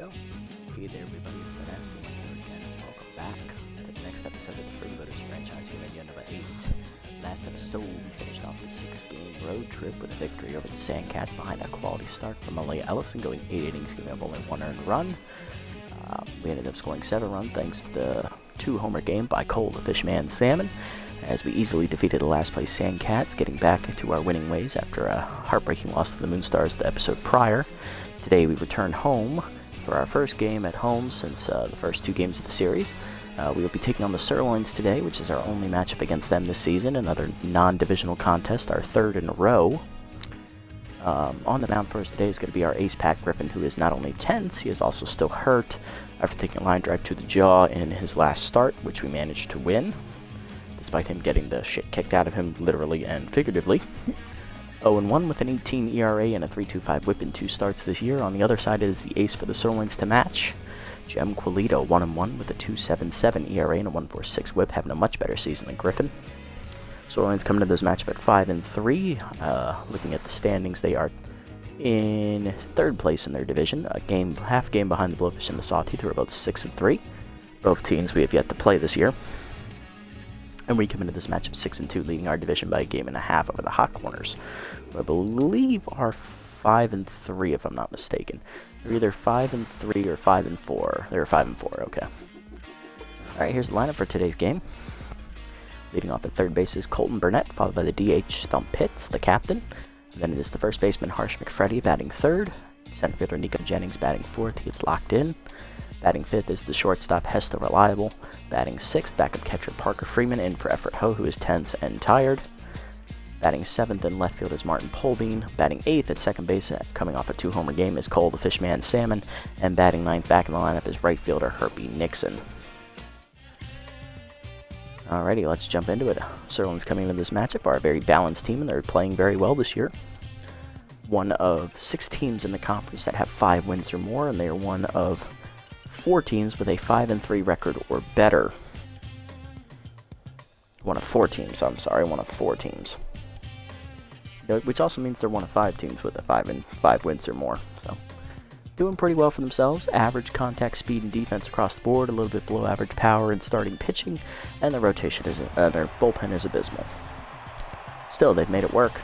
go. Hey there everybody, it's Ed Aston here again, and welcome back to the next episode of the Freebooters franchise here at year number 8. Last episode, we finished off the 6-game road trip with a victory over the Sandcats behind a quality start from Malaya Ellison, going 8 innings, giving up only 1 earned run. We ended up scoring 7 runs thanks to the 2-homer game by Cole the Fishman Salmon, as we easily defeated the last place Sandcats, getting back to our winning ways after a heartbreaking loss to the Moonstars the episode prior. Today we return home for our first game at home since the first 2 games of the series. We will be taking on the Sirloins today, which is our only matchup against them this season, another non-divisional contest, our 3rd in a row. On the mound for us today is going to be our ace Pat Griffin, who is not only tense, he is also still hurt after taking a line drive to the jaw in his last start, which we managed to win, despite him getting the shit kicked out of him literally and figuratively. 0-1 with an 18 ERA and a 3.25 whip in 2 starts this year. On the other side is the ace for the Sirloins to match, Jem Quilito, 1-1 with a 2.77 ERA and a 1.46 whip, having a much better season than Griffin. Sirloins coming to this matchup at 5-3. Looking at the standings, they are in 3rd place in their division, half game behind the Blowfish and the Sawteeth, who are both 6-3. Both teams we have yet to play this year. And we come into this matchup 6-2, leading our division by a game and a half over the Hot Corners, who I believe are 5-3 if I'm not mistaken. They're either 5-3 or 5-4. They're 5-4, okay. Alright, here's the lineup for today's game. Leading off at third base is Colton Burnett, followed by the DH Stump Pitts, the captain. And then it is the first baseman Harsh McFreddy batting 3rd. Center fielder Nico Jennings batting 4th. He is locked in. Batting 5th is the shortstop Hesto Reliable. Batting 6th, backup catcher Parker Freeman in for Effort Ho, who is tense and tired. Batting 7th in left field is Martin Polbean. Batting 8th at second base, coming off a 2-homer game, is Cole the Fishman Salmon. And batting 9th back in the lineup is right fielder Herpy Nixon. Alrighty, let's jump into it. Sirloins coming into this matchup are a very balanced team, and they're playing very well this year. One of 6 teams in the conference that have 5 wins or more, and they are one of 4 teams with a 5-3 record or better. One of 4 teams, one of 4 teams. Which also means they're one of 5 teams with a 5 wins or more. So, doing pretty well for themselves. Average contact speed and defense across the board, a little bit below average power in starting pitching, and their rotation is their bullpen is abysmal. Still, they've made it work.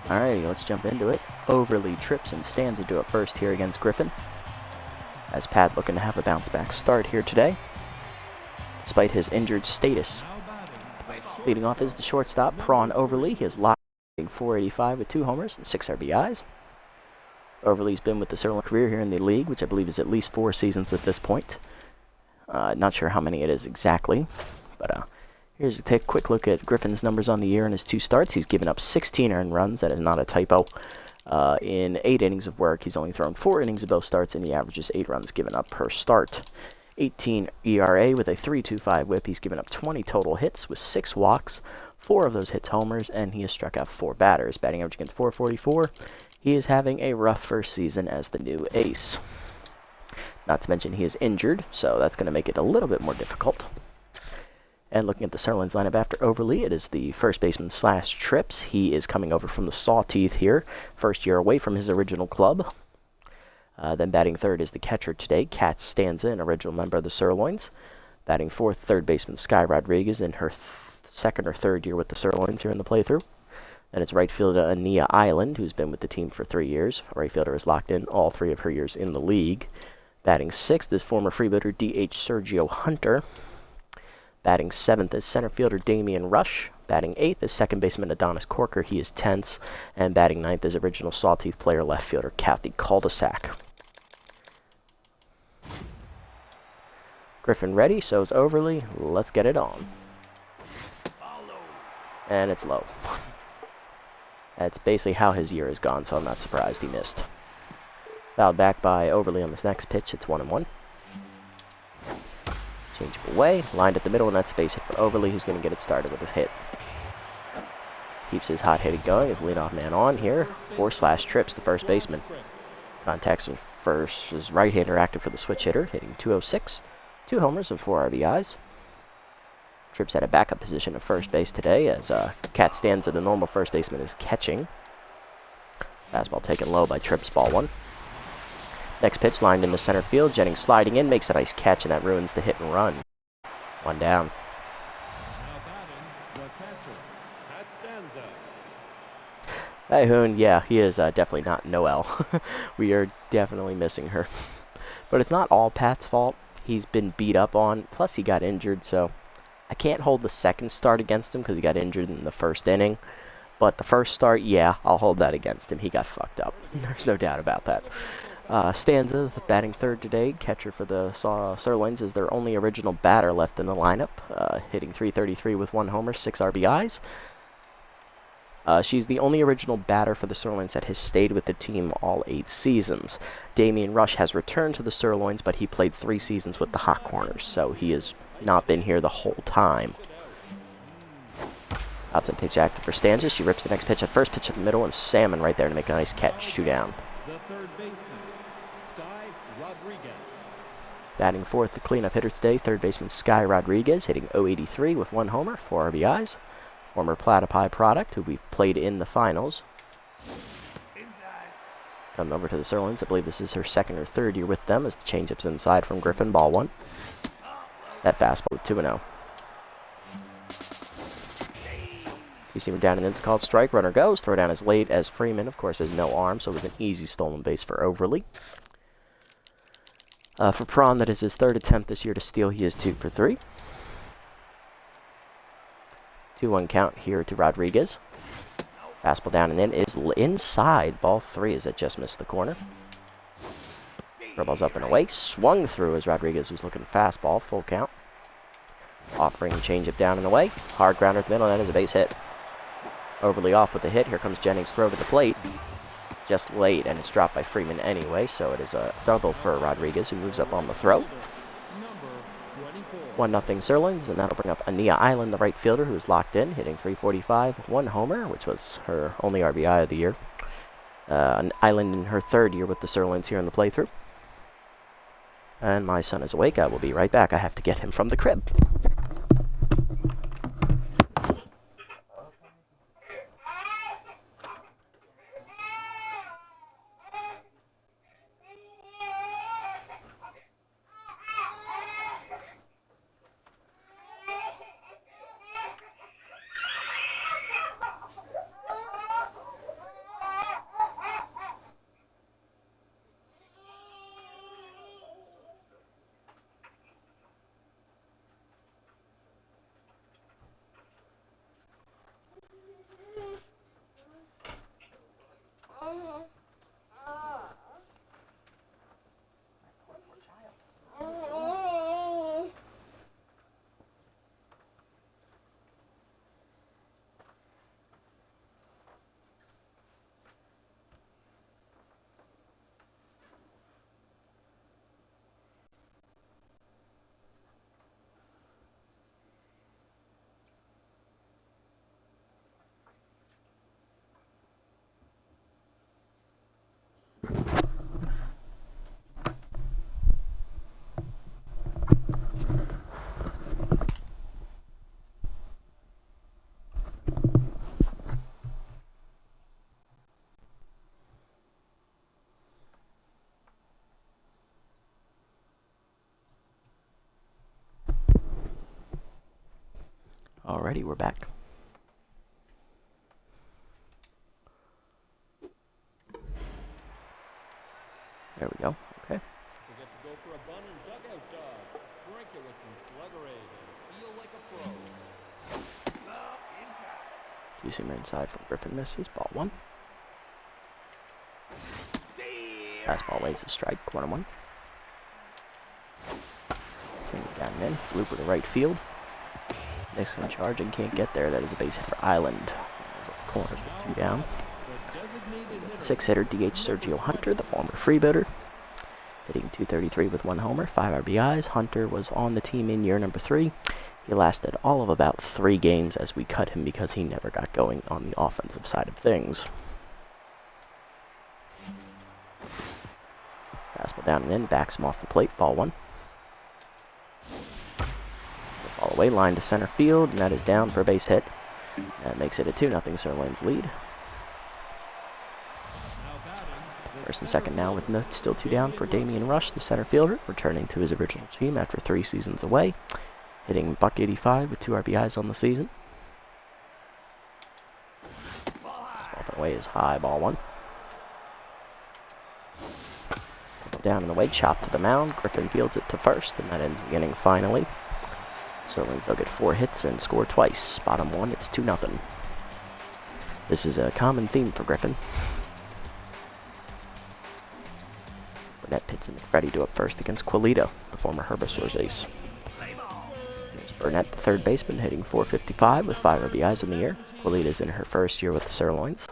Alrighty, let's jump into it. Overly trips and stands into it first here against Griffin, as Pat looking to have a bounce back start here today, despite his injured status. Leading off is the shortstop, Prawn Overly. He is locked in 485 with 2 homers and 6 RBIs. Overly's been with the Sirloin career here in the league, which I believe is at least 4 seasons at this point. Not sure how many it is exactly, but here's a quick look at Griffin's numbers on the year in his 2 starts. He's given up 16 earned runs. That is not a typo. In 8 innings of work, he's only thrown 4 innings of both starts, and he averages 8 runs given up per start. 18 ERA with a 3.25 whip. He's given up 20 total hits with 6 walks, 4 of those hits homers, and he has struck out 4 batters. Batting average against .444. He is having a rough first season as the new ace. Not to mention he is injured, so that's going to make it a little bit more difficult. And looking at the Sirloins lineup after Overly, it is the first baseman / Trips. He is coming over from the Sawteeth here, first year away from his original club. Then batting 3rd is the catcher today, Kat Stanza, an original member of the Sirloins. Batting 4th, third baseman Sky Rodriguez in her 2nd or 3rd year with the Sirloins here in the playthrough. Then it's right fielder Ania Island, who's been with the team for 3 years. Right fielder is locked in all 3 of her years in the league. Batting 6th is former Freebooter DH Sergio Hunter. Batting 7th is center fielder Damian Rush. Batting 8th is second baseman Adonis Corker. He is tense. And batting 9th is original Sawteeth player left fielder Kathy Cul-de-sac. Griffin ready, so is Overly. Let's get it on. And it's low. That's basically how his year has gone, so I'm not surprised he missed. Fouled back by Overly on this next pitch. It's 1-1. Changeable way, lined at the middle, and that's base hit for Overly, who's going to get it started with a hit. Keeps his hot hitting going as leadoff man on here. 4 / Trips, the first baseman. Contacts with first, his right-hander active for the switch hitter, hitting .206, 2 homers and 4 RBIs. Trips at a backup position at first base today, as Kat stands at the normal first baseman is catching. Fastball taken low by Trips, ball 1. Next pitch lined into center field. Jennings sliding in, makes a nice catch, and that ruins the hit and run. One down. Now batting, the catcher, Pat Stanza. Hey, Hoon, yeah, he is definitely not Noel. We are definitely missing her. But it's not all Pat's fault. He's been beat up on, plus he got injured, so I can't hold the second start against him because he got injured in the first inning. But the first start, yeah, I'll hold that against him. He got fucked up. There's no doubt about that. Stanza, batting third today, catcher for the Sirloins, is their only original batter left in the lineup, hitting .333 with 1 homer, 6 RBIs. She's the only original batter for the Sirloins that has stayed with the team all 8 seasons. Damian Rush has returned to the Sirloins, but he played 3 seasons with the Hot Corners, so he has not been here the whole time. Outside pitch active for Stanza. She rips the next pitch at first, pitch at the middle, and Salmon right there to make a nice catch. 2 down. The third baseman, Sky Rodriguez. Batting fourth, the cleanup hitter today, third baseman Sky Rodriguez, hitting .083 with 1 homer, 4 RBIs. Former Platypi product, who we've played in the finals. Coming over to the Sirloins. I believe this is her second or third year with them, as the changeup's inside from Griffin, ball 1. That fastball with 2-0. Two-seamer down and in's called strike. Runner goes. Throw down as late as Freeman. Of course, has no arm, so it was an easy stolen base for Overly. For Prawn, that is his third attempt this year to steal. He is 2 for 3. 2-1 count here to Rodriguez. Fastball down and in is inside. Ball 3 as it just missed the corner. Ball's up and away. Swung through as Rodriguez was looking fastball. Full count. Offering changeup down and away. Hard grounder at the middle. That is a base hit. Overly off with the hit. Here comes Jennings' throw to the plate. Just late, and it's dropped by Freeman anyway, so it is a double for Rodriguez, who moves up on the throw. 1-0 Sirloins, and that'll bring up Ania Island, the right fielder, who is locked in, hitting .345, 1 homer, which was her only RBI of the year. Island in her third year with the Sirloins here in the playthrough. And my son is awake. I will be right back. I have to get him from the crib. Alrighty, we're back. There we go. Okay. Forget to go for a bun and dugout dog. Drink it with some Sluggerade and feel like a pro. Inside. Two-seamer inside from Griffin misses. Ball 1. Fastball lays a strike. 1-1. Down and in. Blooper to right field. Nixon charging, can't get there. That is a base hit for Island. At the corners with 2 down. 6-hitter DH Sergio Hunter, the former Freebooter, hitting .233 with 1 homer, 5 RBIs. Hunter was on the team in year number 3. He lasted all of about 3 games as we cut him because he never got going on the offensive side of things. Fastball down and in, backs him off the plate. Ball 1. All the way, line to center field, and that is down for a base hit. That makes it a 2-0 Sirloins lead. First and second now with still 2 down for Damian Rush, the center fielder, returning to his original team after 3 seasons away, hitting .185 with 2 RBIs on the season. Ball up and away is high, ball 1. Down and away, chopped to the mound. Griffin fields it to first, and that ends the inning finally. Serlings, they'll get 4 hits and score twice. Bottom 1, it's 2-0. This is a common theme for Griffin. Burnett pits and McFreddy do up first against Quilita, the former Herbisaur's ace. Here's Burnett, the third baseman, hitting .455 with 5 RBIs in the year. Quilita's in her first year with the Sirloins.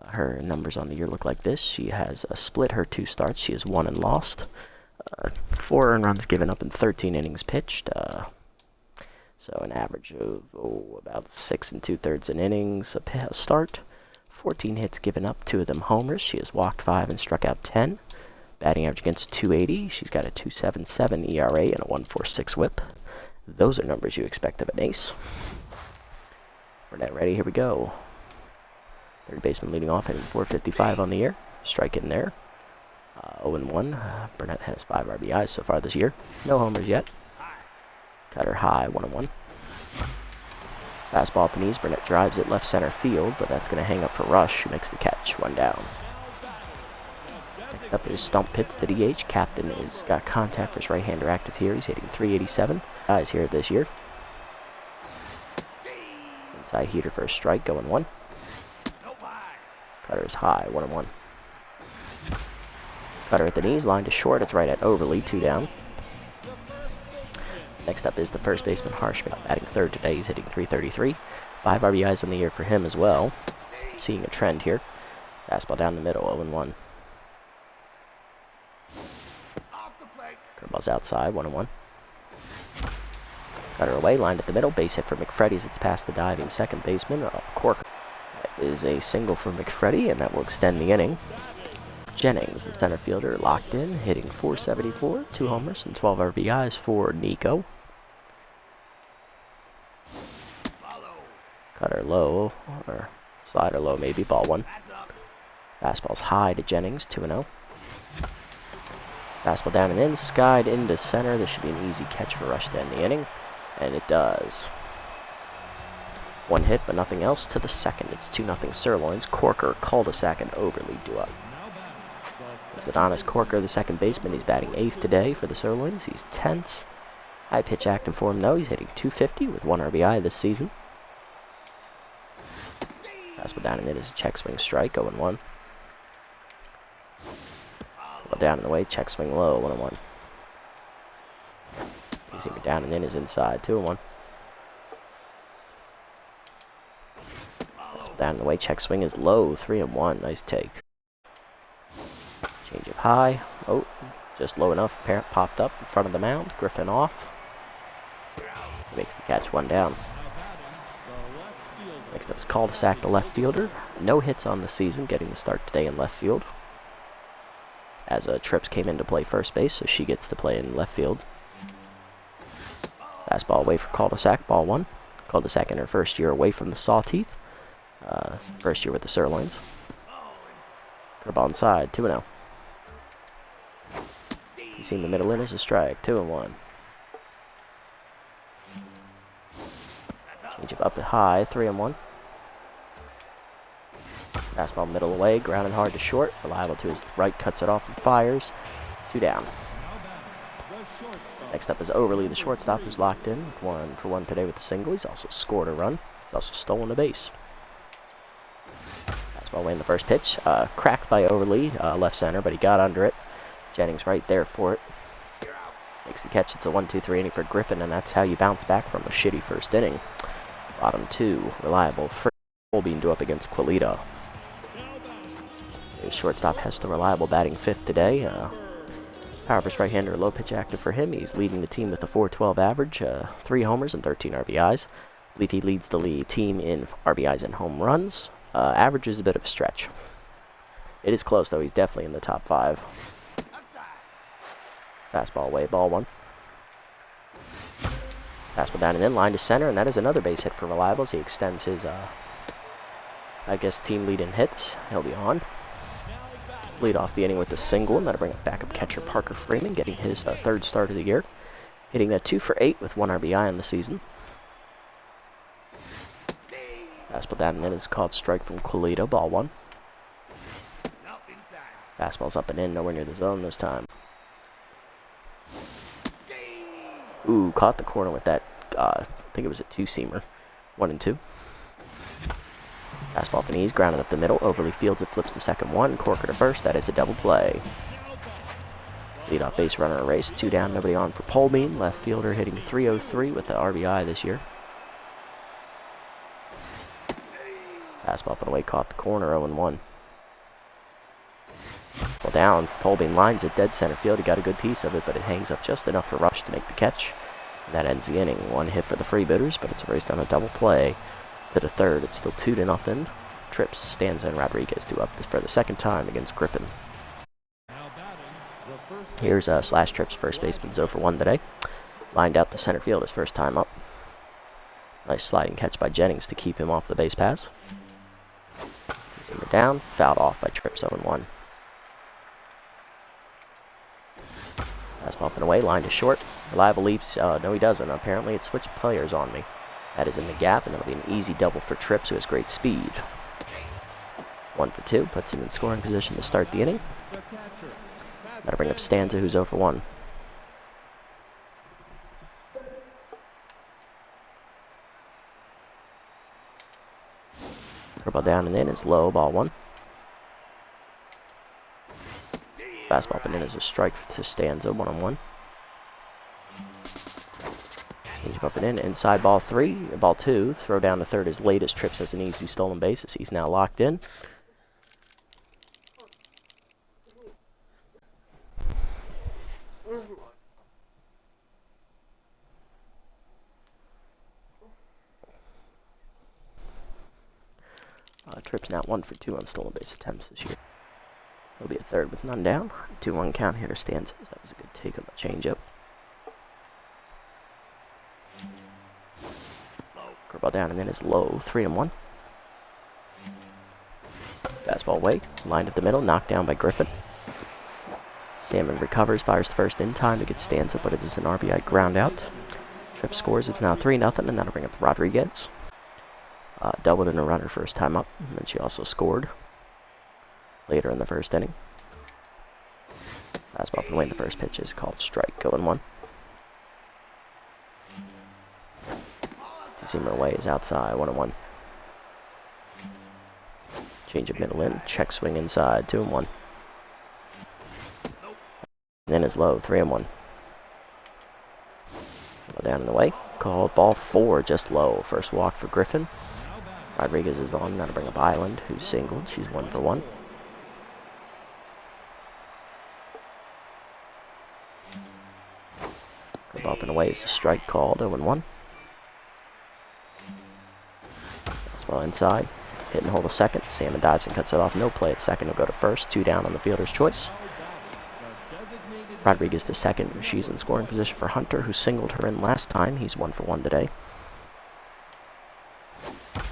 Her numbers on the year look like this. She has split her 2 starts. She has won and lost. 4 earned runs given up in 13 innings pitched. So an average of about 6 2/3 innings a start. 14 hits given up, 2 of them homers. She has walked 5 and struck out 10. Batting average against .280. She's got a .277 ERA and a .146 WHIP. Those are numbers you expect of an ace. Burnett ready, here we go. Third baseman leading off, hitting .455 on the year. Strike in there. 0-1. Burnett has 5 RBIs so far this year. No homers yet. Cutter high, 1-1. Fastball up the knees. Burnett drives it left center field, but that's going to hang up for Rush, who makes the catch. 1 down. Next up is Stump Pitts, the DH. Captain has got contact for his right-hander active here. He's hitting .387. Guys here this year. Inside heater for a strike, going 1. Cutter is high, 1-1. Cutter at the knees, line to short. It's right at Overly, 2 down. Next up is the first baseman, Harshman, batting third today. He's hitting .333. 5 RBIs in the year for him as well. Seeing a trend here. Fastball down the middle, 0-1. Curveball's outside, 1-1. Cutter away, lined at the middle. Base hit for McFreddy as it's past the diving second baseman, Corker. Is a single for McFreddy, and that will extend the inning. Jennings, the center fielder, locked in, hitting .474, 2 homers and 12 RBIs for Nico. Cutter low, or slider low maybe, ball 1. Fastball's high to Jennings, 2-0. Fastball down and in, skied into center. This should be an easy catch for Rush to end the inning, and it does. 1 hit, but nothing else to the second. It's 2-0 Sirloins. Corker, cul-de-sac, and Overly do up. Adonis Corker, the second baseman. He's batting 8th today for the Sirloins. He's tense. High pitch active for him, though. He's hitting .250 with 1 RBI this season. Fastball down and in is a check swing strike, 0-1. Down and away, check swing low, 1-1. Easy down and in is inside, 2-1. Down and away, check swing is low, 3-1. Nice take. Change up high. Oh, just low enough. Parent popped up in front of the mound. Griffin off. Makes the catch, 1 down. Next up is cul-de-sac, the left fielder. No hits on the season, getting the start today in left field. As Trips came in to play first base, so she gets to play in left field. Fastball away for cul-de-sac, ball 1. Cul-de-sac in her first year away from the Sawteeth. First year with the Sirloins. Curveball inside, 2-0. You see in the middle in is a strike, 2-1. Change up and high, 3-1. Fastball middle away, grounded hard to short. Reliable to his right, cuts it off and fires. 2 down. Next up is Overly, the shortstop, who's locked in. 1 for 1 today with the single. He's also scored a run. He's also stolen a base. Fastball away in the first pitch. Cracked by Overly, left center, but he got under it. Jennings right there for it. Makes the catch. It's a 1-2-3 inning for Griffin, and that's how you bounce back from a shitty first inning. Bottom 2, reliable. Being due up against Quilita. His shortstop Hester, reliable, batting 5th today. Power versus right-hander, low pitch active for him. He's leading the team with a .412 average, 3 homers and 13 RBIs. I believe he leads the team in RBIs and home runs. Average is a bit of a stretch. It is close, though. He's definitely in the top 5. Fastball away, ball 1. Fastball down and in, line to center, and that is another base hit for reliable as he extends his, team lead in hits. He'll be on. lead off the inning with a single, and that'll bring up backup catcher Parker Freeman, getting his third start of the year, hitting a 2 for 8 with 1 RBI on the season. Fastball down and in is called strike from Colito, ball 1. Fastball's up and in, nowhere near the zone this time. Ooh, caught the corner with that, I think it was a 2-seamer. 1-2. Fastball to knees, grounded up the middle. Overly fields it, flips to second 1. Corker to first, that is a double play. Leadoff base runner erased, 2 down, nobody on for Polbean. Left fielder hitting .303 with the RBI this year. Fastball up and away, caught the corner, 0-1. Well, down, Polbean lines it dead center field. He got a good piece of it, but it hangs up just enough for Rush to make the catch. And that ends the inning. 1 hit for the Freebooters, but it's erased on a double play to the third. It's still 2-0. Trips, Stanza, and Rodriguez do up for the second time against Griffin. Here's Slash Trips, first baseman, 0 for 1 today. Lined out to center field his first time up. Nice sliding catch by Jennings to keep him off the base pass. Zoomer down, fouled off by Trips, 0-1. Fastball up and away, line to short. Reliable leaps, no he doesn't. Apparently it switched players on me. That is in the gap, and that'll be an easy double for Trips, who has great speed. 1 for 2, puts him in scoring position to start the inning. That'll bring up Stanza, who's 0 for 1. Curveball down and in, it's low, ball 1. Fastball up and in is a strike to Stanza, 1-1. Change up and in, inside ball 3, ball 2. Throw down to third as late as Trips has an easy stolen base as he's now locked in. Trips now 1 for 2 on stolen base attempts this year. He'll be a third with none down. 2-1 count hitter Stanza. That was a good take on the changeup. Curveball down and then it's low, 3-1. Fastball away, lined up the middle, knocked down by Griffin. Salmon recovers, fires the first in time to get Stanza, but it is an RBI ground out. Tripp scores, it's now 3-0, and that'll bring up Rodriguez. Doubled in a runner first time up, and then she also scored later in the first inning. Fastball from away in the first pitch is called strike, 0-1. Zoomer away is outside, 1-1. Change of middle in, check swing inside, 2-1. And then is low, 3-1. Down and away, called ball 4, just low. First walk for Griffin. Rodriguez is on, that'll bring up Island, who's singled. She's 1 for 1. Up and away is a strike called, 0-1. Fastball inside, hit and hold a second. Salmon dives and cuts it off. No play at second. He'll go to first. 2 down on the fielder's choice. Rodriguez to second. She's in scoring position for Hunter, who singled her in last time. He's 1 for 1 today.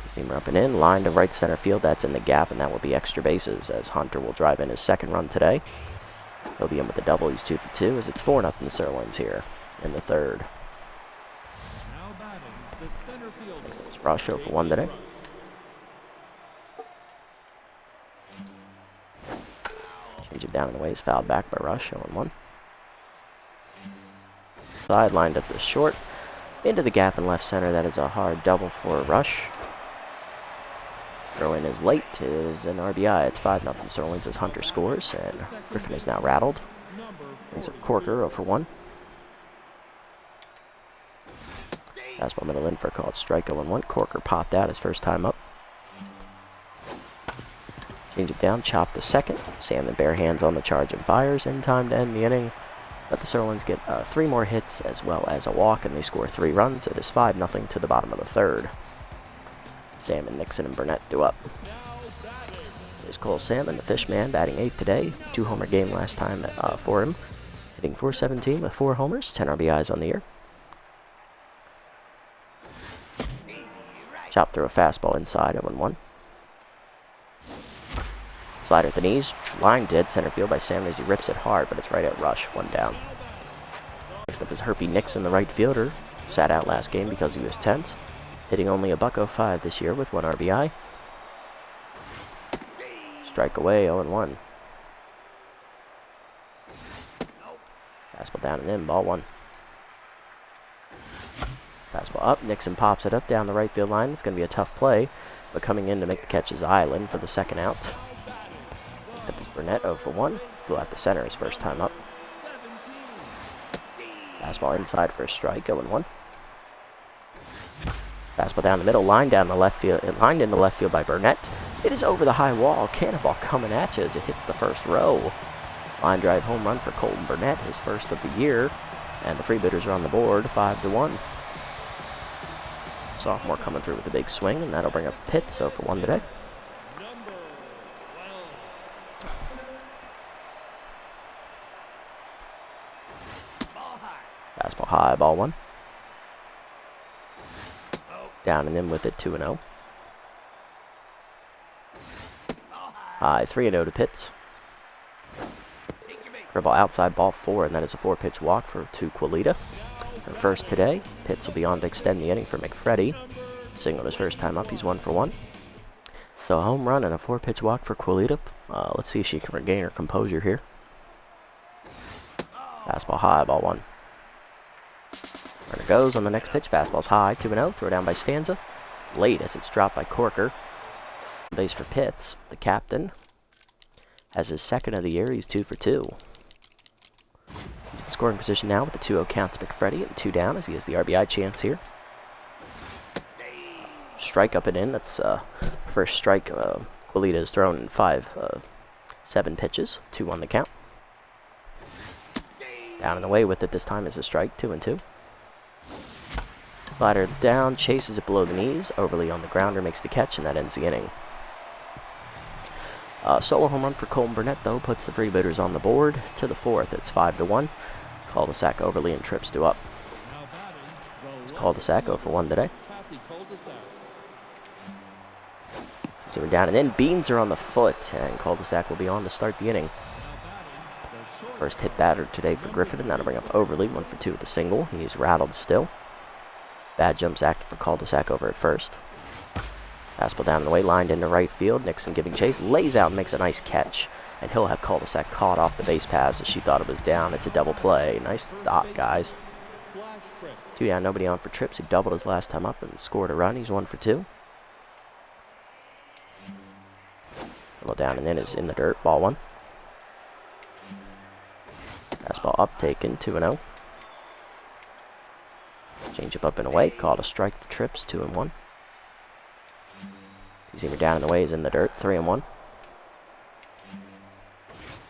Zoomer up and in, line to right center field. That's in the gap, and that will be extra bases as Hunter will drive in his second run today. He'll be in with a double. He's 2 for 2 as it's 4-0 Sirloins here in the third. Next up is Rush, 0 for 1 today. Change it down in the way is fouled back by Rush, 0-1. Side lined up to short. Into the gap in left center. That is a hard double for Rush. Throw in is late. It is an RBI. It's 5-0 Sirloins as Hunter scores, and Griffin is now rattled. Brings up Corker, 0 for 1. Fastball middle in for a called strike, 0-1. Corker popped out his first time up. Change it down, chop the second. Salmon bare hands on the charge and fires in time to end the inning. But the Sirloins get 3 more hits as well as a walk, and they score 3 runs. It is 5-0 to the bottom of the third. Salmon, Nixon, and Burnett do up. There's Cole Salmon, the Fishman, batting 8th today. 2-homer game last time for him. Hitting .417 with 4 homers, 10 RBIs on the year. Chop through a fastball inside, 0-1. Slider at the knees, line dead center field by Salmon as he rips it hard, but it's right at Rush, 1 down. Next up is Herpy Nixon, the right fielder. Sat out last game because he was tense, hitting only a .05 this year with 1 RBI. Strike away, 0-1. Fastball down and in, ball 1. Fastball up, Nixon pops it up down the right field line. It's going to be a tough play, but coming in to make the catch is Island for the second out. Next up is Burnett, 0-for-1. Flew out the center his first time up. Fastball inside for a strike, 0-1. Fastball down the middle, lined in the left field by Burnett. It is over the high wall. Cannonball coming at you as it hits the first row. Line drive home run for Colton Burnett, his first of the year. And the Freebooters are on the board, 5-1. Sophomore coming through with a big swing, and that'll bring up Pitt, 0-for-1 today. Fastball high, ball 1. Down and in with it, 2-0. High, 3-0 to Pitts. Curveball outside, ball 4, and that is a 4-pitch walk to Quilita. Her first today. Pitts will be on to extend the inning for McFreddy. Singled his first time up, he's 1-for-1. So a home run and a 4-pitch walk for Quilita. Let's see if she can regain her composure here. Fastball high, ball 1. Runner goes on the next pitch. Fastball's high, 2-0. Throw down by Stanza. Late as it's dropped by Corker. Base for Pitts. The captain has his second of the year. He's 2-for-2. He's in scoring position now with the 2-0 count to McFreddy and 2 down as he has the RBI chance here. Strike up and in. That's first strike Quilita has thrown in 7 pitches. 2 on the count. Down and away with it this time is a strike, 2-2. Slider down, chases it below the knees. Overly on the grounder, makes the catch, and that ends the inning. Solo home run for Colton Burnett, though, puts the Freebooters on the board to the 4th. It's 5-1. Cul-de-sac Overly and Trips do up. It's cul-de-sac 0-for-1 today. So we're down and in. Beans are on the foot, and cul-de-sac will be on to start the inning. First hit batter today for Griffin, and that'll bring up Overly, 1-for-2 with a single. He's rattled still. Bad jumps active for cul-de-sac over at first. Fastball down the way, lined into right field. Nixon giving chase, lays out and makes a nice catch. And he'll have cul-de-sac caught off the base pass as she thought it was down. It's a double play. Nice stop, guys. 2 down, nobody on for Trips. He doubled his last time up and scored a run. He's 1-for-2. Well, down and in is in the dirt. Ball 1. Fastball up, taken, 2-0. Change up and away, called a strike to Trips, 2-1. Two-seamer down in the way is in the dirt, 3-1.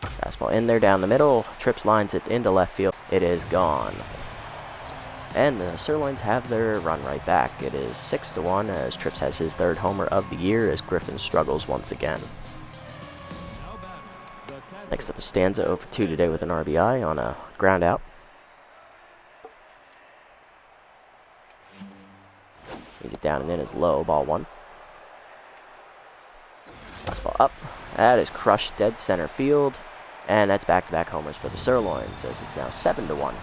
Fastball in there down the middle. Trips lines it into left field. It is gone. And the Sirloins have their run right back. It is 6-1 as Trips has his 3rd homer of the year as Griffin struggles once again. Next up is Stanza, 0-for-2 today with an RBI on a ground out. Need it down and in is low, ball 1. Fastball up. That is crushed dead center field. And that's back-to-back homers for the Sirloins as it's now 7-1.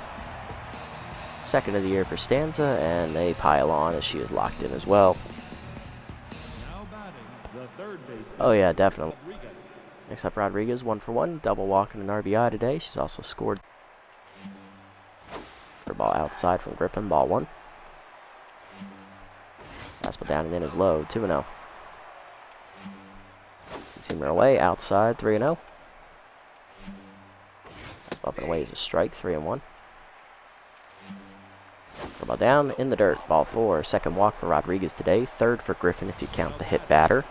Second of the year for Stanza, and they pile on as she is locked in as well. Oh yeah, definitely. Next up, Rodriguez, 1-for-1, double walk and an RBI today. She's also scored. Her ball outside from Griffin, ball 1. Fastball down and in is low, 2-0. Seamer away, outside, 3-0. Fastball up and away is a strike, 3-1. Ball down in the dirt, ball 4. Second walk for Rodriguez today, 3rd for Griffin if you count the hit batter.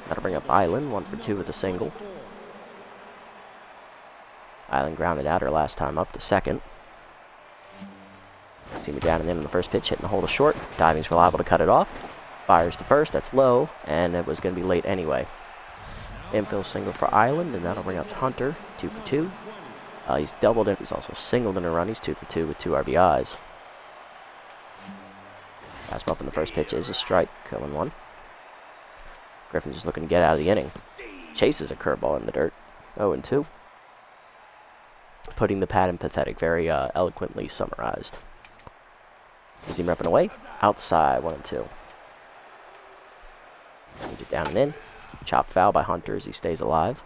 That'll bring up Island, 1-for-2 with a single. Island grounded out her last time up to second. Seamer down and in on the first pitch, hitting the hole to short. Diving's reliable to cut it off. Fires to first, that's low, and it was going to be late anyway. Infield single for Island, and that'll bring up Hunter, 2-for-2. He's doubled in. He's also singled in a run. He's 2-for-2 with 2 RBIs. Fastball up in the first pitch is a strike, 0-1. Griffin just looking to get out of the inning. Chases a curveball in the dirt. 0-2. Putting the pad in pathetic. Very eloquently summarized. Is he repping away? Outside. 1-2. Change it down and in. Chop foul by Hunter as he stays alive.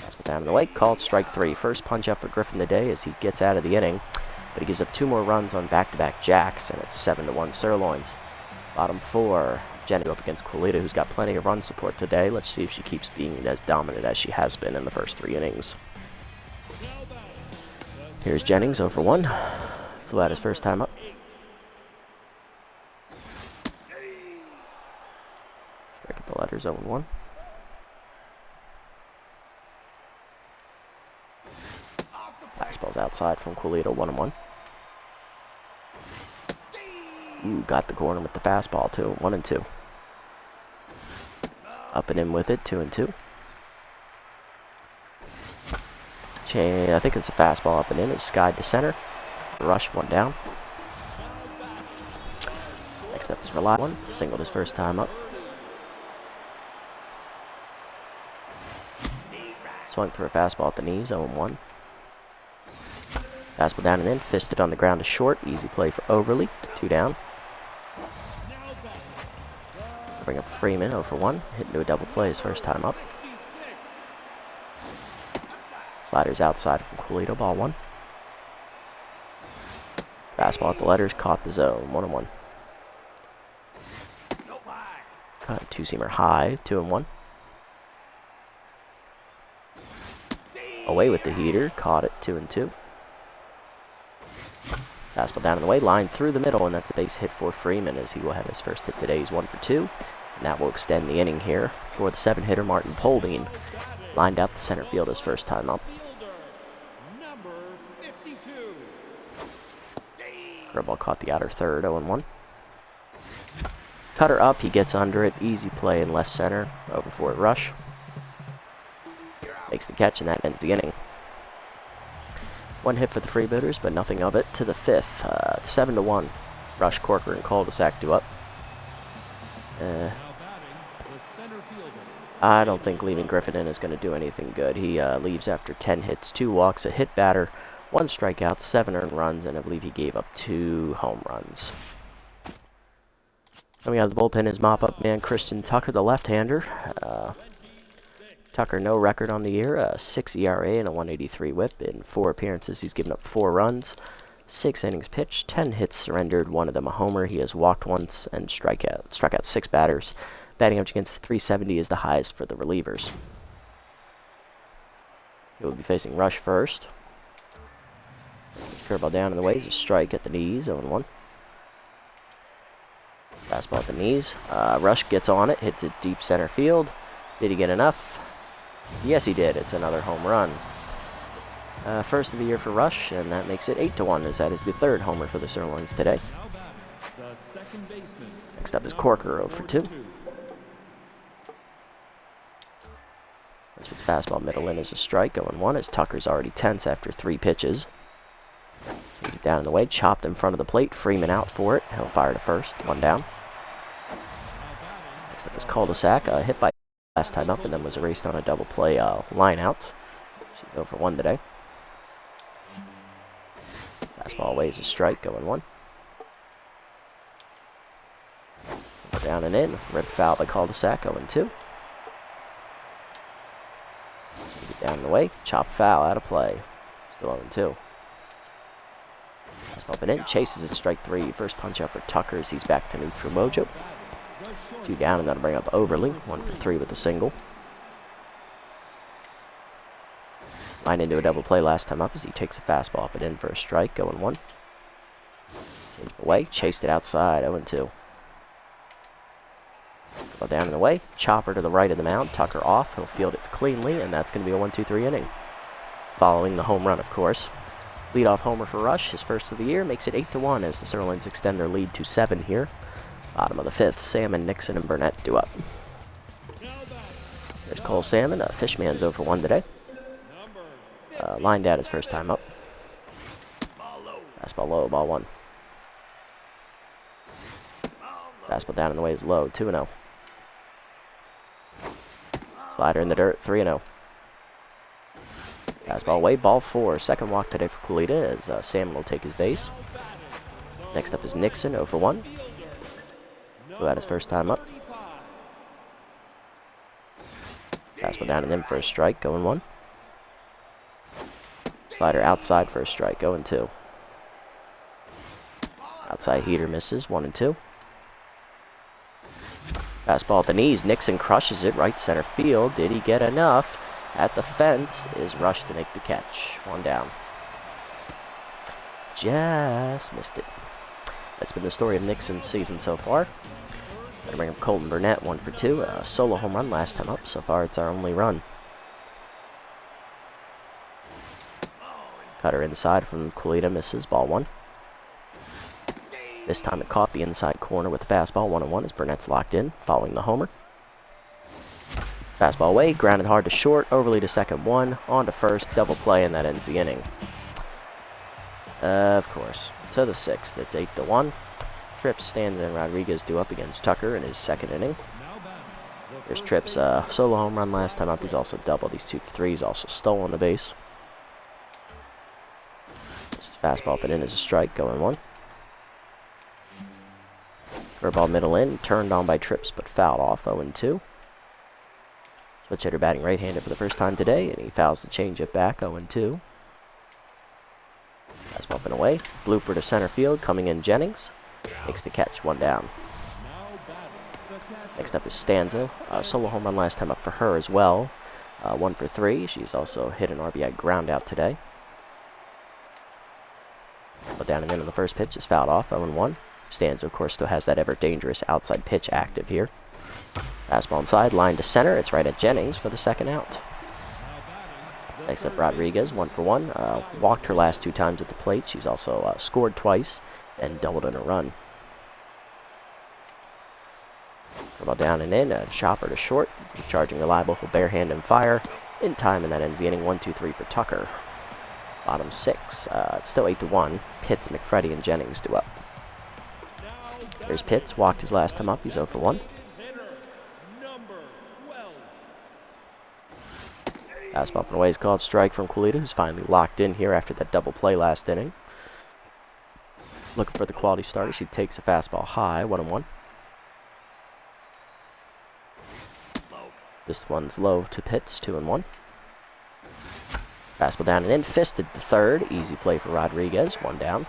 Fastball down and away. Called strike 3. First punch out for Griffin today as he gets out of the inning. But he gives up 2 more runs on back-to-back jacks, and it's 7-1 Sirloins. Bottom 4. Jenny up against Quilita, who's got plenty of run support today. Let's see if she keeps being as dominant as she has been in the first 3 innings. Here's Jennings, 0-1. Flew out his first time up. Strike at the letters, 0-1. Fastball's outside from Quilita, 1-1. Ooh, got the corner with the fastball, too. 1-2. Up and in with it, 2-2. I think it's a fastball up and in. It's skied to center. Rush, 1 down. Next up is Rely 1. Singled his first time up. Swung through a fastball at the knees, 0-1. Fastball down and in. Fisted on the ground to short. Easy play for Overly. 2 down. Bring up Freeman, 0-1. Hit into a double play his first time up. Sliders outside from Quilito, ball 1. Fastball at the letters, caught the zone, 1-1. Cut 2-seamer high, 2-1. Away with the heater, caught it, 2-2. Fastball down and away, line through the middle, and that's a base hit for Freeman as he will have his first hit today. He's 1 for 2, and that will extend the inning here for the 7-hitter Martin Polding. Lined out the center field his first time up. Curveball caught the outer third, 0-1. Cutter up, he gets under it. Easy play in left center, over for a rush. Makes the catch, and that ends the inning. 1 hit for the Freebooters, but nothing of it to the 5th. It's 7-1. Rush, Corker, and cul-de-sac do up. I don't think leaving Griffin in is going to do anything good. He leaves after 10 hits, 2 walks, a hit batter, 1 strikeout, 7 earned runs, and I believe he gave up 2 home runs. Coming out of the bullpen is mop-up man Christian Tucker, the left-hander. Tucker, no record on the year, a 6 ERA and a 183 whip. In 4 appearances, he's given up 4 runs, 6 innings pitched, 10 hits surrendered, 1 of them a homer. He has walked once and struck out 6 batters. Batting average against 370 is the highest for the relievers. He will be facing Rush first. Curveball down in the way is a strike at the knees, 0-1. Fastball at the knees. Rush gets on it, hits it deep center field. Did he get enough? Yes, he did. It's another home run. First of the year for Rush, and that makes it 8-1, as that is the 3rd homer for the Sirloins today. Next up is Corker, 0 for 2. With fastball middle in is a strike, 0-1, as Tucker's already tense after 3 pitches. Get down in the way, chopped in front of the plate. Freeman out for it. He'll fire to first, 1 down. Next up is cul-de-sac, hit by last time up, and then was erased on a double play line out. She's 0 for 1 today. Fastball away is a strike, 0-1. Down and in, red foul by cul-de-sac, 0-2. Down and away, chop foul, out of play. Still 0-2. Fastball up and in, chases it, strike 3. First punch out for Tucker as he's back to neutral mojo. 2 down, and that'll bring up Overly. 1 for 3 with a single. Line into a double play last time up as he takes a fastball up and in for a strike, 0-1. Change away, chased it outside, 0-2. Well, down and away, chopper to the right of the mound, Tucker off, he'll field it cleanly, and that's going to be a 1-2-3 inning. Following the home run, of course. Leadoff homer for Rush, his first of the year, makes it 8-1 as the Sirloins extend their lead to 7 here. Bottom of the 5th, Salmon, Nixon, and Burnett do up. There's Cole Salmon, Fishman's 0 for 1 today. Lined out his first time up. Fastball low, ball 1. Fastball down in the way is low, 2-0. Slider in the dirt, 3-0. Fastball away, ball 4. Second walk today for Kulita as Salmon will take his base. Next up is Nixon, 0 for 1. So that his first time up. Fastball down and in for a strike, 0-1. Slider outside for a strike, 0-2. Outside heater misses, 1-2. Fastball at the knees, Nixon crushes it, right center field. Did he get enough? At the fence is rushed to make the catch. 1 down. Just missed it. That's been the story of Nixon's season so far. Gonna bring up Colton Burnett, 1 for 2. A solo home run last time up. So far, it's our only run. Cutter inside from Kulita, misses, ball 1. This time it caught the inside corner with the fastball, 1-1 as Burnett's locked in, following the homer. Fastball away, grounded hard to short, overly to second 1, on to first, double play, and that ends the inning. Of course, to the 6th, it's 8-1. Trips, Stanza, and Rodriguez due up against Tucker in his second inning. There's Trips' solo home run last time up. He's also doubled. He's 2 for 3. He's also stolen the base. This is fastball up and in as a strike, going 1. Curveball middle in, turned on by Trips, but fouled off, 0-2. Switch hitter batting right-handed for the first time today, and he fouls the changeup back, 0-2. Fastball up and away. Blooper to center field, coming in Jennings. Makes the catch, 1 down. Next up is Stanza. Solo home run last time up for her as well. 1 for 3. She's also hit an RBI ground out today. But down and in on the first pitch is fouled off, 0-1. Stanza, of course, still has that ever-dangerous outside pitch active here. Fastball inside, line to center. It's right at Jennings for the second out. Next up, Rodriguez, 1 for 1. Walked her last 2 times at the plate. She's also scored twice and doubled in a run. Ball down and in. Chopper to short. Charging reliable, will bare hand and fire. In time, and that ends the inning. 1-2-3 for Tucker. Bottom 6. It's still 8-1. Pitts, McFreddy, and Jennings due up. There's Pitts. Walked his last time up. He's 0 for 1. Fastball up and away is called strike from Kulita, who's finally locked in here after that double play last inning. Looking for the quality starter. She takes a fastball high, 1-1. This one's low to Pitts, 2-1. Fastball down and in, fisted to third. Easy play for Rodriguez, 1 down.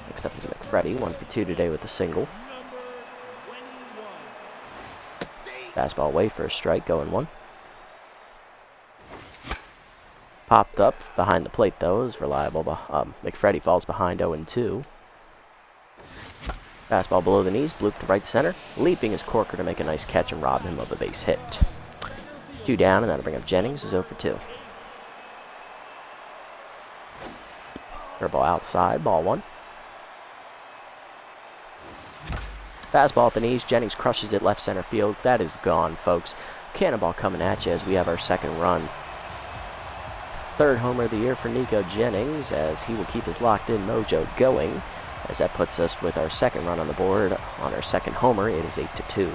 Next up is McFreddy, 1 for 2 today with a single. Fastball away for a strike, 0-1. Popped up behind the plate, though, is reliable. McFreddy falls behind, 0-2. Fastball below the knees, bloop to right center. Leaping is Corker to make a nice catch and rob him of a base hit. 2 down, and that'll bring up Jennings, who's 0 for 2. Curveball outside, ball 1. Fastball at the knees, Jennings crushes it left center field. That is gone, folks. Cannonball coming at you as we have our second run. 3rd homer of the year for Nico Jennings, as he will keep his locked-in mojo going, as that puts us with our second run on the board. On our second homer, it is 8-2.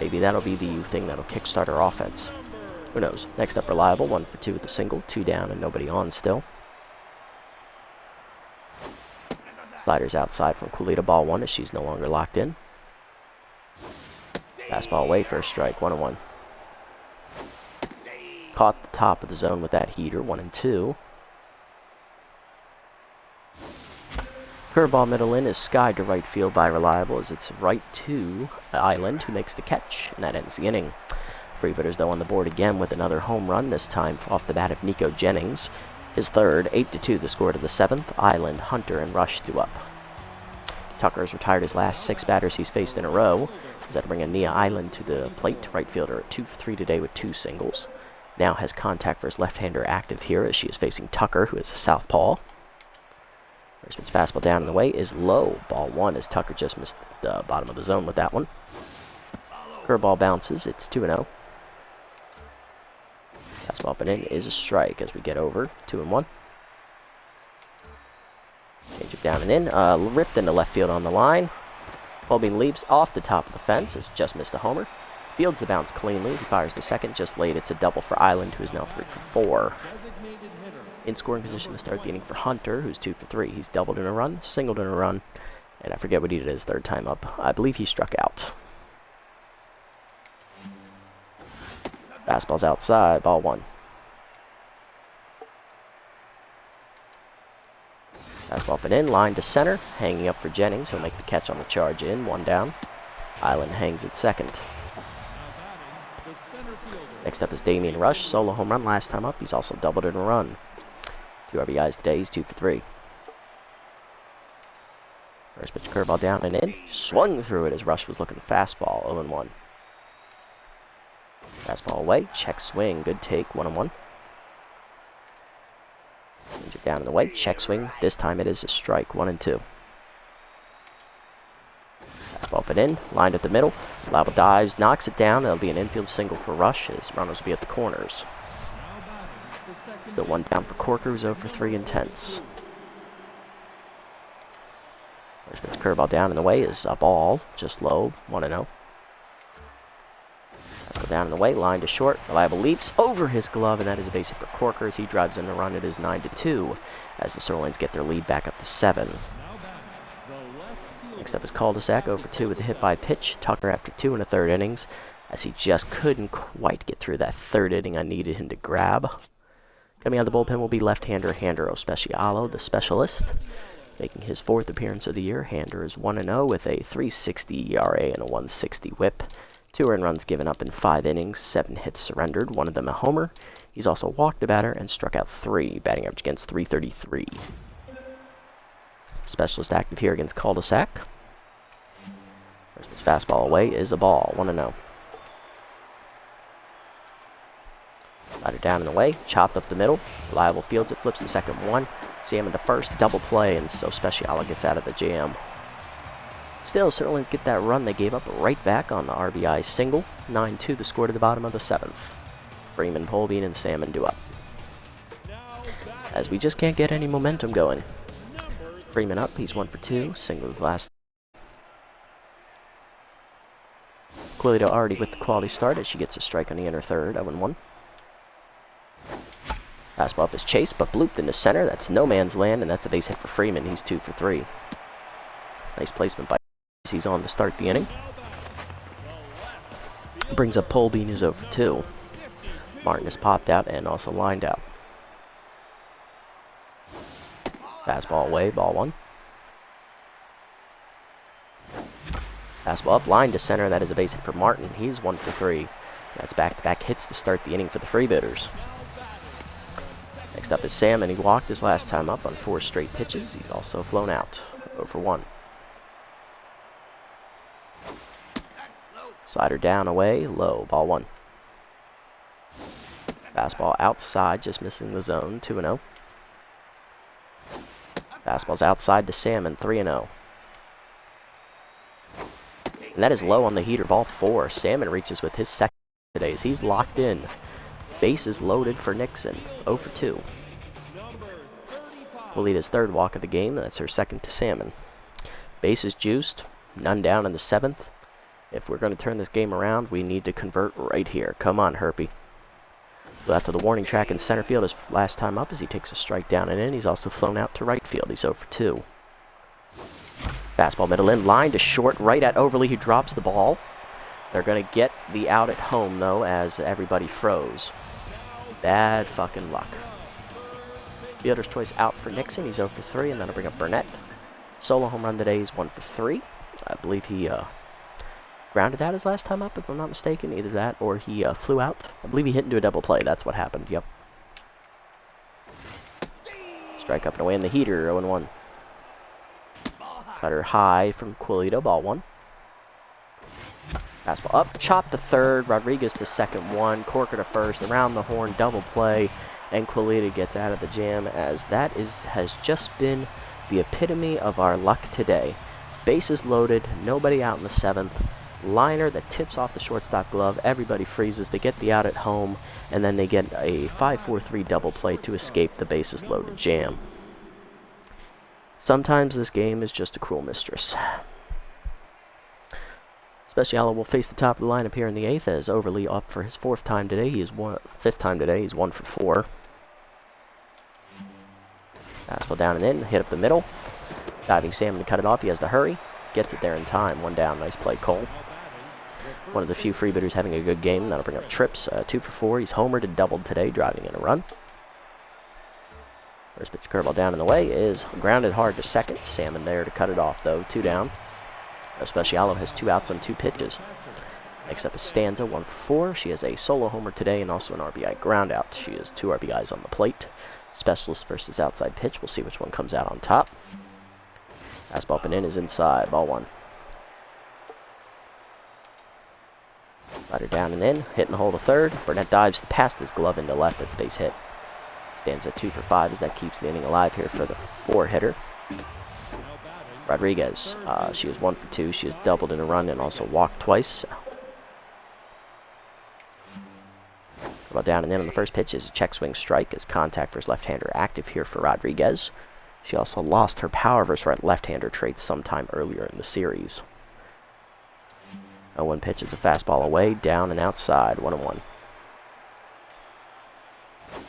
Maybe that'll be the thing that'll kickstart our offense. Who knows? Next up, reliable, 1 for 2 with the single, 2 down and nobody on still. Sliders outside from Kulita, ball 1 as she's no longer locked in. Fastball away for a strike, 1-1. Caught the top of the zone with that heater, 1-2. Curveball middle in is skied to right field by reliable as it's right to Island, who makes the catch, and that ends the inning. Freebooters, though, on the board again with another home run, this time off the bat of Nico Jennings. His 3rd, 8-2 the score to the 7th. Island, Hunter, and Rush due up. Tucker has retired his last 6 batters he's faced in a row. Does that bring a Nia Island to the plate? Right fielder at 2 for 3 today with 2 singles. Now has contact for his left-hander active here as she is facing Tucker, who is a southpaw. First pitch fastball down and the way is low. Ball 1 as Tucker just missed the bottom of the zone with that one. Curveball bounces. It's 2-0. Fastball up and in is a strike as we get over 2-1. Change it down and in. Ripped into left field on the line. Polbean leaps off the top of the fence, has just missed a homer. Fields the bounce cleanly as he fires the second, just late. It's a double for Island, who is now 3 for 4. In scoring position to start the inning for Hunter, who's 2 for 3. He's doubled in a run, singled in a run, and I forget what he did his third time up. I believe he struck out. Fastball's outside, ball 1. Fastball up and in, line to center, hanging up for Jennings. He'll make the catch on the charge in, 1 down. Island hangs at second. Next up is Damian Rush, solo home run last time up. He's also doubled in a run. 2 RBIs today, he's 2 for 3. First pitch curveball down and in. Swung through it as Rush was looking the fastball, 0-1. Fastball away, check swing, good take, 1-1. Change down and away, check swing. This time it is a strike, 1-2. Fastball up and in, lined at the middle. Lowell dives, knocks it down. That'll be an infield single for Rush. His runners will be at the corners. Still 1 down for Corker, who's 0 for 3 intense. First pitch curveball down and away is a ball, just low, 1-0. Fastball down and away, line to short. Reliable leaps over his glove, and that is a base hit for Corker as he drives in the run. It is 9-2 as the Sirloins get their lead back up to 7. Next up is Cul-de-sac, 0 for 2 with the hit by pitch. Tucker after 2 1/3 innings, as he just couldn't quite get through that third inning I needed him to grab. Coming out of the bullpen will be left-hander Hander Ospecialo, the specialist. Making his 4th appearance of the year, Hander is 1-0 with a 3.60 ERA and a 1.60 whip. 2 earned runs given up in 5 innings, 7 hits surrendered, 1 of them a homer. He's also walked a batter and struck out 3, batting average against .333. Specialist active here against Cul-de-sac. First pitch fastball away is a ball, 1-0. Slider down and away, chopped up the middle. Reliable fields it, flips the second 1. Salmon to first, double play, and so Speciale gets out of the jam. Still, Sirloins get that run they gave up right back on the RBI single. 9-2 the score to the bottom of the 7th. Freeman, Polbean, and Salmon do up. As we just can't get any momentum going. Freeman up, he's 1 for 2, single his last. Quilito already with the quality start as she gets a strike on the inner third, 0-1. Fastball up is chased, but blooped into center. That's no man's land, and that's a base hit for Freeman. He's 2 for 3. Nice placement by. He's on to start the inning. Brings up Polbean, who's 0 for 2. Martin is popped out and also lined out. Fastball away, ball 1. Fastball up, line to center. That is a base hit for Martin. He's 1 for 3. That's back-to-back hits to start the inning for the Freebooters. Next up is Sam, and he walked his last time up on 4 straight pitches. He's also flown out, 0 for 1. Slider down, away, low, ball 1. Fastball outside, just missing the zone, 2-0. Fastball's outside to Salmon, 3-0. And that is low on the heater, ball 4. Salmon reaches with his second today as he's locked in. Bases loaded for Nixon, 0 for 2. Will lead his 3rd walk of the game, that's her 2nd to Salmon. Bases juiced, none down in the 7th. If we're going to turn this game around, we need to convert right here. Come on, Herpy. Go out to the warning track in center field his last time up as he takes a strike down and in. He's also flown out to right field. He's 0 for 2. Fastball middle in, line to short, right at Overly, who drops the ball. They're going to get the out at home, though, as everybody froze. Bad fucking luck. Fielder's choice out for Nixon. He's 0 for 3, and that'll bring up Burnett. Solo home run today is 1 for 3. I believe he grounded out his last time up, if I'm not mistaken. Either that or he flew out. I believe he hit into a double play. That's what happened. Yep. Strike up and away in the heater, 0-1. Cutter high from Quilito, ball 1. Fastball up, chop to third, Rodriguez to second 1, Corker to first, around the horn, double play, and Quilito gets out of the jam, as that has just been the epitome of our luck today. Bases loaded, nobody out in the 7th. Liner that tips off the shortstop glove, everybody freezes, they get the out at home, and then they get a 5-4-3 double play to escape the bases loaded jam. Sometimes this game is just a cruel mistress. Speciale will face the top of the lineup here in the 8th as Overly up for his 4th time today. He is 5th time today. He's 1 for 4. Fastball down and in, hit up the middle. Diving Salmon to cut it off. He has to hurry. Gets it there in time. 1 down. Nice play, Cole. One of the few Freebooters having a good game. That'll bring up trips. 2 for 4. He's homered and doubled today, driving in a run. First pitch curveball down in the way is grounded hard to second. Salmon there to cut it off, though. 2 down. Speciale has 2 outs on 2 pitches. Next up is Stanza, 1 for 4. She has a solo homer today and also an RBI ground out. She has 2 RBIs on the plate. Specialist versus outside pitch. We'll see which one comes out on top. Fastball up and in is inside. Ball 1. Slider down and in. Hitting the hole to third. Burnett dives past his glove into left. That's a base hit. Stands at 2 for 5 as that keeps the inning alive here for the 4-hitter. Rodriguez, she was 1 for 2. She has doubled in a run and also walked twice. Well, down and in on the first pitch is a check swing strike as contact versus left-hander active here for Rodriguez. She also lost her power versus left-hander traits sometime earlier in the series. 0-1 pitch is a fastball away, down and outside, 1-1.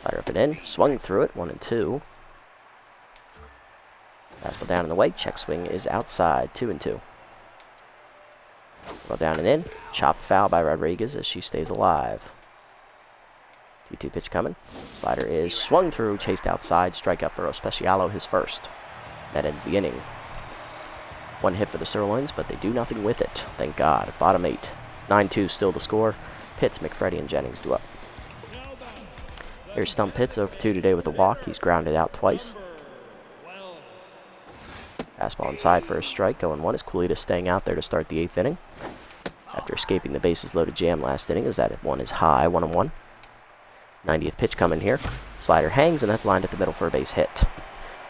Slider up and in, swung through it, 1-2. Fastball down and away, check swing is outside, 2-2. Well, down and in, chopped foul by Rodriguez as she stays alive. 2-2 pitch coming. Slider is swung through, chased outside, strikeout for Speciale, his first. That ends the inning. 1 hit for the Sirloins, but they do nothing with it. Thank God. Bottom 8. 9-2 still the score. Pitts, McFreddy, and Jennings do up. Here's Stump Pitts, over 2 today with a walk. He's grounded out twice. Fastball inside for a strike. 0-1 is Kulita staying out there to start the 8th inning. After escaping the bases loaded jam last inning, as that one is high, 1-1. 90th pitch coming here. Slider hangs, and that's lined at the middle for a base hit.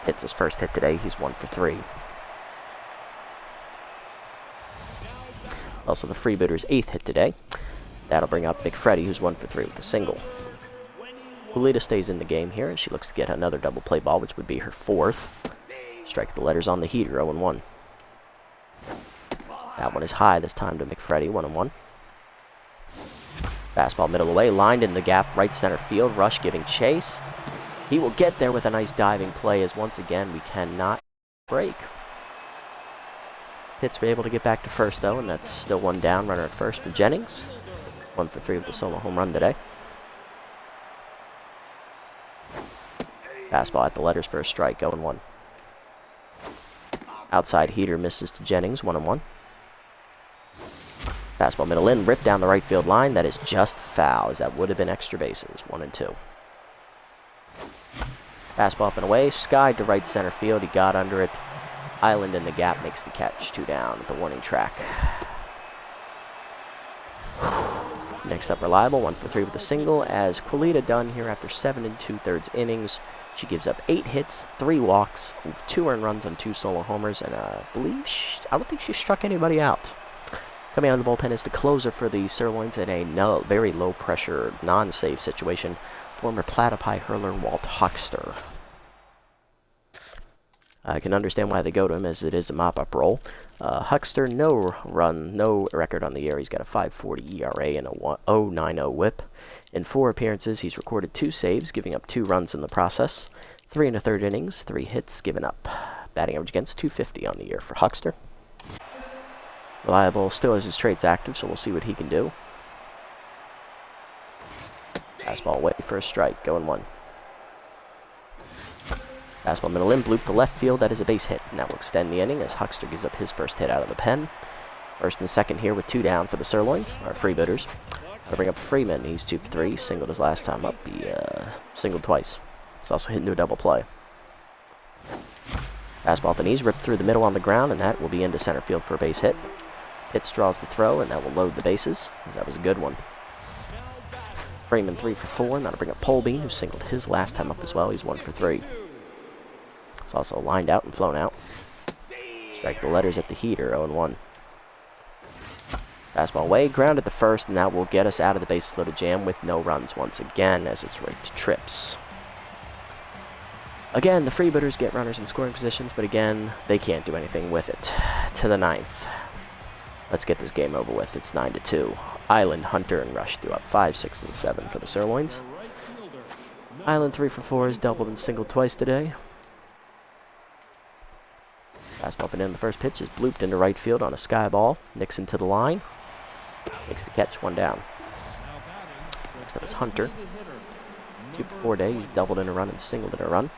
Hits his first hit today. He's 1 for 3. Also the Freebooters' 8th hit today. That'll bring up McFreddy, who's 1 for 3 with a single. Kulita stays in the game here, and she looks to get another double play ball, which would be her 4th. Strike the letters on the heater, 0-1. That one is high this time to McFreddy, 1-1. Fastball middle away, lined in the gap, right center field. Rush giving chase. He will get there with a nice diving play as once again we cannot break. Pitts were able to get back to first though, and that's still 1 down. Runner at first for Jennings. 1 for 3 with the solo home run today. Fastball at the letters for a strike, 0-1. Outside heater misses to Jennings, 1-1. Fastball middle in, ripped down the right field line. That is just foul, as that would have been extra bases, 1-2. Fastball up and away, skied to right center field. He got under it. Island in the gap makes the catch, 2 down at the warning track. Next up, Reliable, 1 for 3 with a single, as Kulita done here after 7 2/3 innings. She gives up 8 hits, 3 walks, 2 earned runs on 2 solo homers, and I don't think she struck anybody out. Coming out of the bullpen is the closer for the Sirloins in a very low-pressure, non-save situation, former Platypi hurler Walt Huckster. I can understand why they go to him, as it is a mop-up role. Huckster, no record on the year. He's got a 5.40 ERA and a 0.90 WHIP. In 4 appearances, he's recorded 2 saves, giving up 2 runs in the process. 3 1/3 innings, 3 hits given up. Batting average against .250 on the year for Huckster. Reliable still has his traits active, so we'll see what he can do. Fastball away for a strike, 0-1. Fastball middle in, bloop to left field. That is a base hit, and that will extend the inning as Huckster gives up his first hit out of the pen. First and second here with 2 down for the Sirloins, our Freebooters. I'll bring up Freeman. He's 2 for 3. Singled his last time up. He singled twice. He's also hit into a double play. Fastball at the knees, ripped through the middle on the ground, and that will be into center field for a base hit. Pitts draws the throw, and that will load the bases, as that was a good one. Freeman 3 for 4, and that'll bring up Polbean, who singled his last time up as well. He's 1 for 3. It's also lined out and flown out. Strike the letters at the heater, 0-1. Fastball away, grounded to first, and that will get us out of the bases loaded jam with no runs once again, as it's right to trips. Again, the Freebooters get runners in scoring positions, but again, they can't do anything with it. To the 9th. Let's get this game over with. It's 9-2. Island, Hunter, and Rush threw up 5, 6, and 7 for the Sirloins. Island 3 for 4 has doubled and singled twice today. Fastball up and in. The first pitch is blooped into right field on a sky ball. Nixon to the line. Makes the catch, 1 down. Next up is Hunter. 2 for 4 day. He's doubled in a run and singled in a run.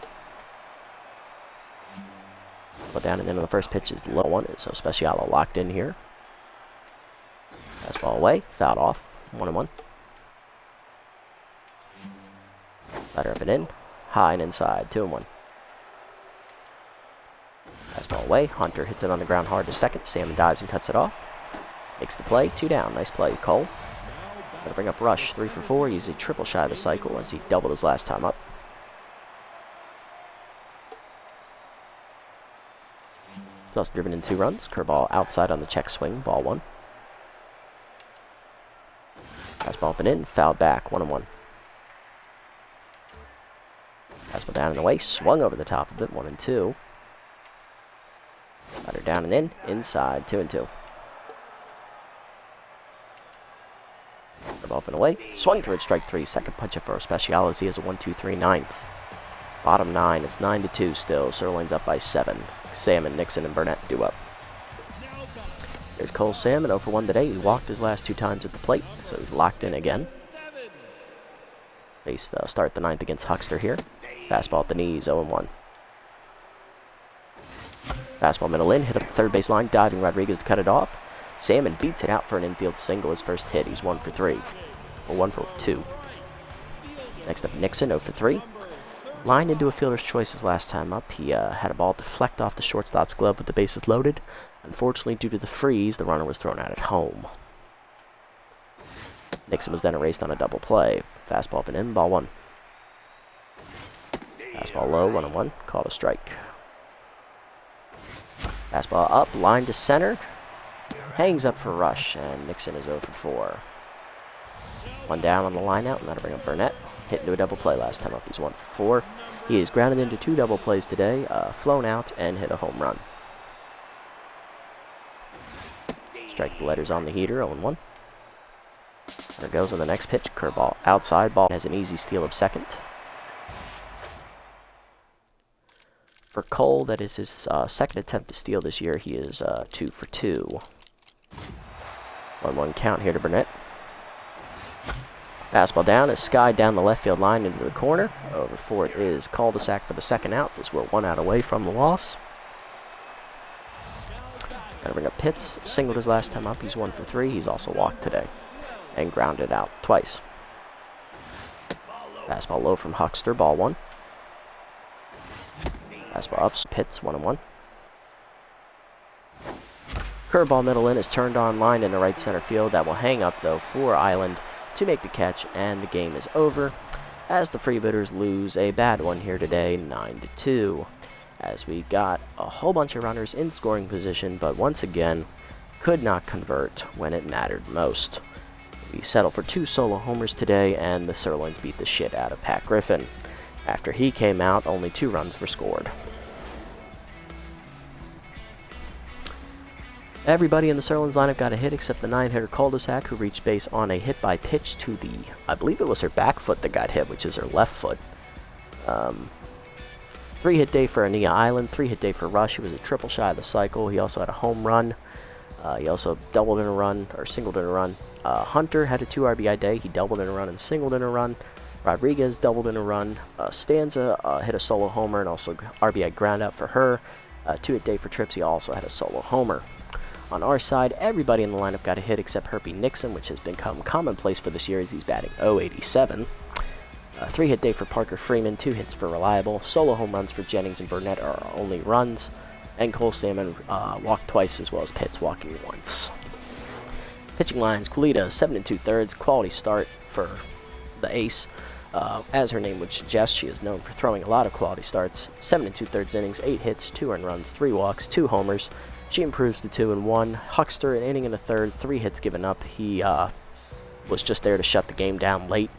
But down and in on the first pitch is the low one. So Specialo locked in here. Fastball away. Fouled off. 1-1. Slider up and in. High and inside. 2-1. Fastball away. Hunter hits it on the ground hard to second. Salmon dives and cuts it off. Makes the play. 2 down. Nice play, Cole. Gonna bring up Rush. 3 for 4. He's a triple shy of the cycle as he doubled his last time up. He's also driven in 2 runs. Curveball outside on the check swing. Ball 1. Fastball up and in. Fouled back. 1-1. Fastball down and away. Swung over the top of it. 1-2. Slider down and in. Inside. 2-2. Curveball up and away. Swung through it. Strike 3. Second punch up for Special as he has a 1-2-3 ninth. Bottom 9. It's 9-2 still. Sirloins up by 7. Salmon, Nixon, and Burnett do up. Here's Cole Salmon, 0 for 1 today. He walked his last 2 times at the plate, so he's locked in again. Faced start the 9th against Huckster here. Fastball at the knees, 0-1. Fastball middle in, hit up the third base line, diving Rodriguez to cut it off. Salmon beats it out for an infield single, his first hit. He's 1 for 3, or 1 for 2. Next up, Nixon, 0 for 3. Lined into a fielder's choice his last time up. He had a ball deflect off the shortstop's glove with the bases loaded. Unfortunately, due to the freeze, the runner was thrown out at home. Nixon was then erased on a double play. Fastball up and in, ball 1. Fastball low, 1-1, called a strike. Fastball up, line to center. Hangs up for Rush, and Nixon is 0 for 4. 1 down on the line out, and that'll bring up Burnett. Hit into a double play last time up. He's 1 for 4. He is grounded into 2 double plays today, flown out, and hit a home run. Strike the letters on the heater, 0-1. There goes on the next pitch. Curveball outside. Ball has an easy steal of second. For Cole, that is his second attempt to steal this year. He is 2 for 2. 1-1 count here to Burnett. Fastball down is skied down the left field line into the corner. Over for it is cul-de-sac for the second out as we're 1 out away from the loss. Gotta bring up Pitts. Singled his last time up. He's 1 for 3. He's also walked today. And grounded out twice. Fastball low from Huckster. Ball 1. Fastball up. Pitts 1-1. Curveball middle in is turned on, lined into right center field. That will hang up though for Island to make the catch, and the game is over as the Freebooters lose a bad one here today, 9-2, as we got a whole bunch of runners in scoring position, but once again could not convert when it mattered most. We settled for 2 solo homers today, and the Sirloins beat the shit out of Pat Griffin. After he came out, only 2 runs were scored. Everybody in the Sirloins lineup got a hit except the 9-hitter cul-de-sac, who reached base on a hit by pitch to the, I believe it was her back foot that got hit, which is her left foot. 3-hit day for Ania Island, 3-hit day for Rush, who was a triple shy of the cycle. He also had a home run. He also doubled in a run, or singled in a run. Hunter had a 2 RBI day. He doubled in a run and singled in a run. Rodriguez doubled in a run. Stanza hit a solo homer and also RBI ground out for her. 2-hit day for Trips. He also had a solo homer. On our side, everybody in the lineup got a hit except Herpy Nixon, which has become commonplace for this year as he's batting .087. 3-hit day for Parker Freeman, 2 hits for Reliable. Solo home runs for Jennings and Burnett are our only runs. And Cole Salmon walked twice as well as Pitts walking once. Pitching lines, Kulita, 7 2/3, quality start for the ace. As her name would suggest, she is known for throwing a lot of quality starts. 7 2/3 innings, 8 hits, 2 earned runs, 3 walks, 2 homers. She improves to 2-1. Huckster, an inning and a third, 3 hits given up. He was just there to shut the game down late.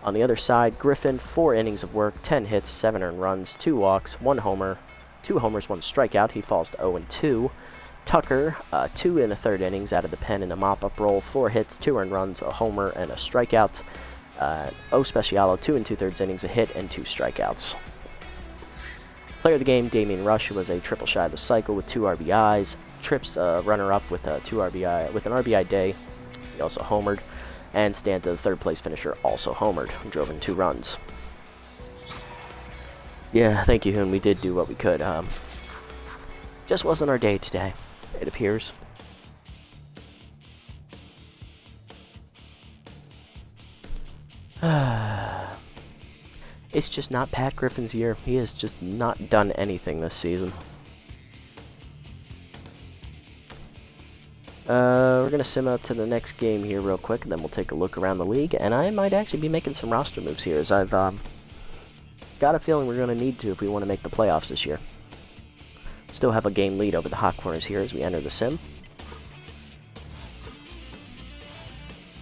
On the other side, Griffin, 4 innings of work, 10 hits, 7 earned runs, 2 walks, 1 homer, 2 homers, 1 strikeout. He falls to 0-2. Tucker, 2 in the third innings out of the pen in a mop-up role, 4 hits, 2 earned runs, a homer, and a strikeout. O Specialo, 2 2/3 innings, a hit, and 2 strikeouts. Player of the game, Damian Rush, who was a triple shy of the cycle with 2 RBIs. Trips, runner-up with an RBI day. He also homered. And Stanta, the third place finisher, also homered, drove in 2 runs. Yeah, thank you, Hoon. We did do what we could. Just wasn't our day today, it appears. It's just not Pat Griffin's year. He has just not done anything this season. We're going to sim up to the next game here real quick, and then we'll take a look around the league. And I might actually be making some roster moves here, as I've got a feeling we're going to need to if we want to make the playoffs this year. Still have a game lead over the Hot Corners here as we enter the sim.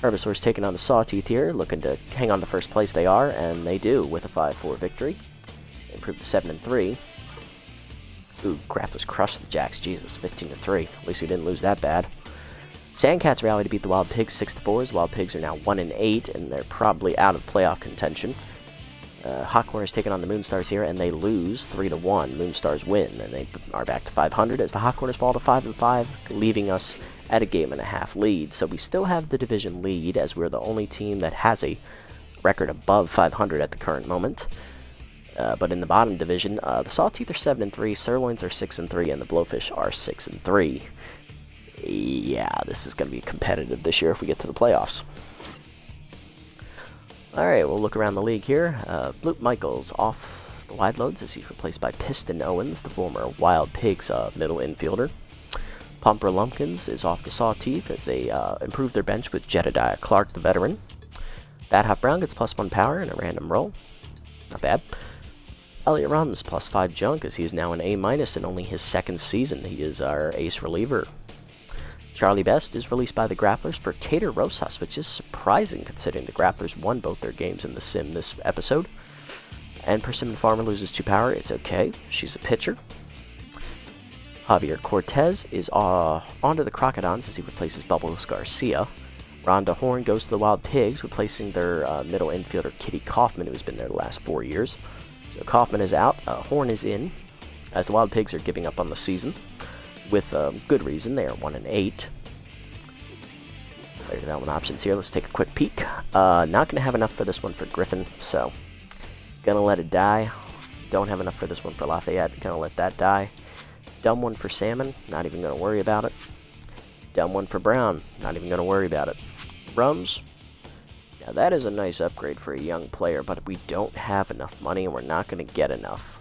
Herbisaur's taking on the Sawteeth here, looking to hang on to first place. They are, and they do with a 5-4 victory. They improved to 7-3. Ooh, Grapplers crushed the Jacks. Jesus, 15-3. At least we didn't lose that bad. Sandcats rally to beat the Wild Pigs 6-4. The Wild Pigs are now 1-8, and they're probably out of playoff contention. Hot Corners taking on the Moonstars here, and they lose 3-1. Moonstars win, and they are back to 500 as the Hot Corners fall to 5-5, leaving us at a 1.5 game lead. So we still have the division lead, as we're the only team that has a record above 500 at the current moment. But in the bottom division, the Sawteeth are 7-3, Sirloins are 6-3, and the Blowfish are 6-3. Yeah, this is going to be competitive this year if we get to the playoffs. Alright, we'll look around the league here. Bloop Michaels off the wide loads as he's replaced by Piston Owens, the former Wild Pigs middle infielder. Pumper Lumpkins is off the Sawteeth as they improve their bench with Jedediah Clark, the veteran. Bad Hop Brown gets +1 power in a random roll. Not bad. Elliot Rums +5 junk as he is now an A- in only his second season. He is our ace reliever. Charlie Best is released by the Grapplers for Tater Rosas, which is surprising considering the Grapplers won both their games in the sim this episode. And Persimmon Farmer loses 2 power. It's okay. She's a pitcher. Javier Cortez is onto the Crocodons as he replaces Bubbles Garcia. Rhonda Horn goes to the Wild Pigs, replacing their middle infielder Kitty Kaufman, who has been there the last 4 years. So Kaufman is out, Horn is in, as the Wild Pigs are giving up on the season. With good reason, they are 1-8. Player development options here, let's take a quick peek. Not going to have enough for this one for Griffin, so gonna let it die. Don't have enough for this one for Lafayette, gonna let that die. Dumb one for Salmon, not even gonna worry about it. Dumb one for Brown, not even gonna worry about it. Rums, now that is a nice upgrade for a young player, but we don't have enough money and we're not gonna get enough.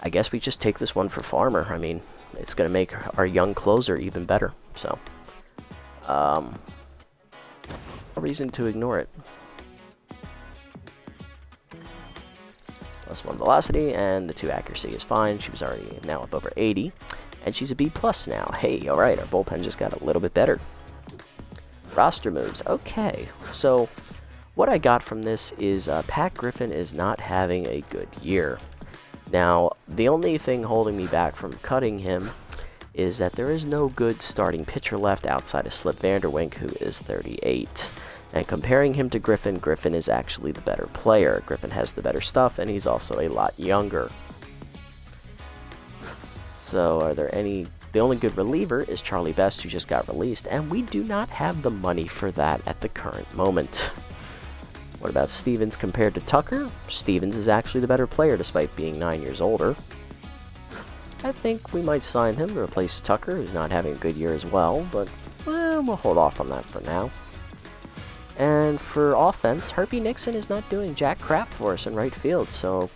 I guess we just take this one for Farmer. I mean, it's going to make our young closer even better. So, no reason to ignore it. +1 velocity, and the 2 accuracy is fine. She was already now up over 80, and she's a B+ now. Hey, alright, our bullpen just got a little bit better. Roster moves. Okay, so what I got from this is Pat Griffin is not having a good year. Now, the only thing holding me back from cutting him is that there is no good starting pitcher left outside of Slip Vanderwink, who is 38. And comparing him to Griffin, Griffin is actually the better player. Griffin has the better stuff, and he's also a lot younger. So, are there any... The only good reliever is Charlie Best, who just got released, and we do not have the money for that at the current moment. What about Stevens compared to Tucker? Stevens is actually the better player despite being 9 years older. I think we might sign him to replace Tucker, who's not having a good year as well, but we'll hold off on that for now. And for offense, Herbie Nixon is not doing jack crap for us in right field, so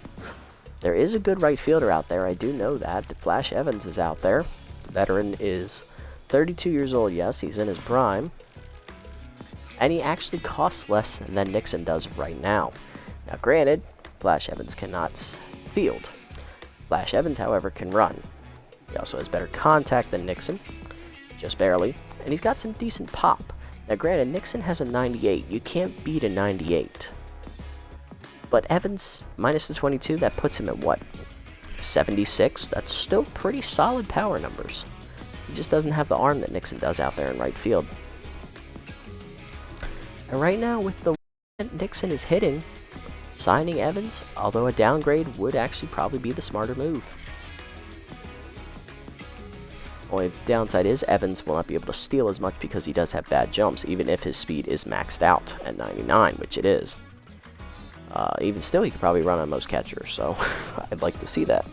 there is a good right fielder out there. I do know that. Flash Evans is out there. The veteran is 32 years old, yes, he's in his prime. And he actually costs less than Nixon does right now. Now granted, Flash Evans cannot field. Flash Evans, however, can run. He also has better contact than Nixon, just barely, and he's got some decent pop. Now granted, Nixon has a 98. You can't beat a 98. But Evans, minus the 22, that puts him at what? 76? That's still pretty solid power numbers. He just doesn't have the arm that Nixon does out there in right field. And right now, with the Nixon is hitting, signing Evans, although a downgrade would actually probably be the smarter move. Only downside is Evans will not be able to steal as much because he does have bad jumps, even if his speed is maxed out at 99, which it is. Even still, he could probably run on most catchers, so I'd like to see that.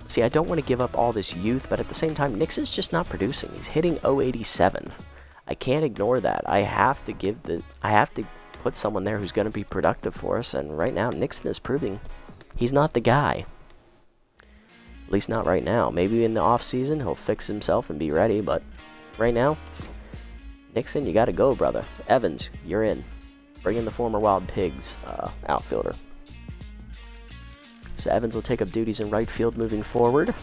See, I don't want to give up all this youth, but at the same time, Nixon's just not producing. He's hitting 087. I can't ignore that. I have to put someone there who's going to be productive for us, and right now, Nixon is proving he's not the guy. At least not right now. Maybe in the off season he'll fix himself and be ready, but right now, Nixon, you got to go, brother. Evans, you're in. Bring in the former Wild Pigs outfielder. So Evans will take up duties in right field moving forward.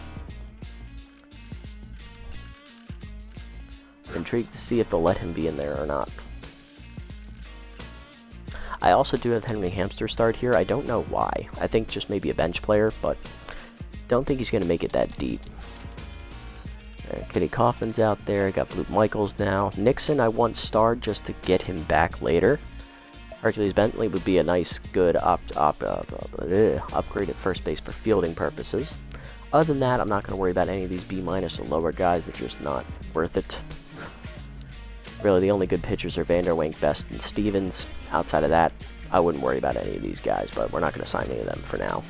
I'm intrigued to see if they'll let him be in there or not. I also do have Henry Hamster start here. I don't know why. I think just maybe a bench player, but don't think he's going to make it that deep. Kenny Kaufman's out there. Got Blue Michaels now. Nixon I want start just to get him back later. Hercules Bentley would be a nice, good upgrade at first base for fielding purposes. Other than that, I'm not going to worry about any of these B- or lower guys. They're just not worth it. Really, the only good pitchers are Vanderwank, Best, and Stevens. Outside of that, I wouldn't worry about any of these guys, but we're not going to sign any of them for now.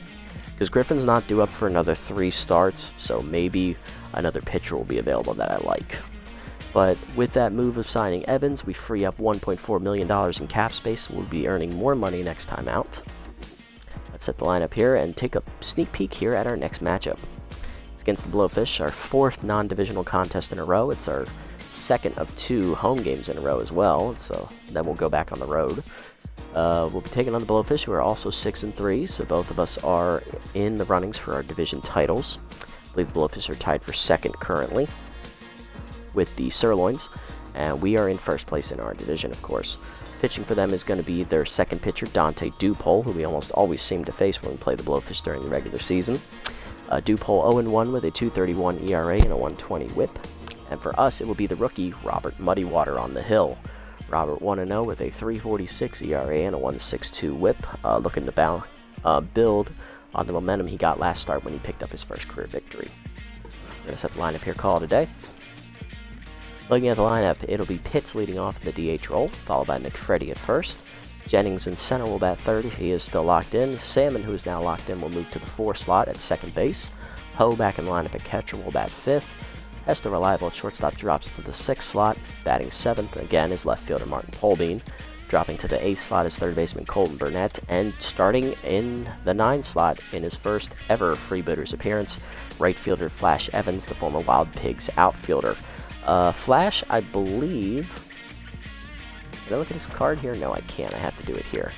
Because Griffin's not due up for another 3 starts, so maybe another pitcher will be available that I like. But with that move of signing Evans, we free up $1.4 million in cap space. We'll be earning more money next time out. Let's set the lineup here and take a sneak peek here at our next matchup. It's against the Blowfish, our 4th non-divisional contest in a row. It's our 2nd of 2 home games in a row as well, so then we'll go back on the road. We'll be taking on the Blowfish, who are also 6-3, so both of us are in the runnings for our division titles. I believe the Blowfish are tied for 2nd currently with the Sirloins, and we are in 1st place in our division, of course. Pitching for them is going to be their 2nd pitcher, Dante Dupole, who we almost always seem to face when we play the Blowfish during the regular season. Dupole 0-1 with a 2.31 ERA and a 1.20 WHIP. And for us, it will be the rookie, Robert Muddywater on the hill. Robert 1-0 with a 3.46 ERA and a 1.62 WHIP, looking to build on the momentum he got last start when he picked up his first career victory. We're going to set the lineup here, call today. Looking at the lineup, it'll be Pitts leading off in the DH role, followed by McFreddy at first. Jennings in center will bat third if he is still locked in. Salmon, who is now locked in, will move to the 4 slot at second base. Ho back in the lineup at catcher will bat 5th. Hester Reliable at shortstop drops to the 6th slot. Batting 7th again is left fielder Martin Polbean. Dropping to the 8th slot is third baseman Colton Burnett. And starting in the 9th slot in his first ever Freebooters appearance, right fielder Flash Evans, the former Wild Pigs outfielder. Flash, I believe... Can I look at his card here? No, I can't. I have to do it here.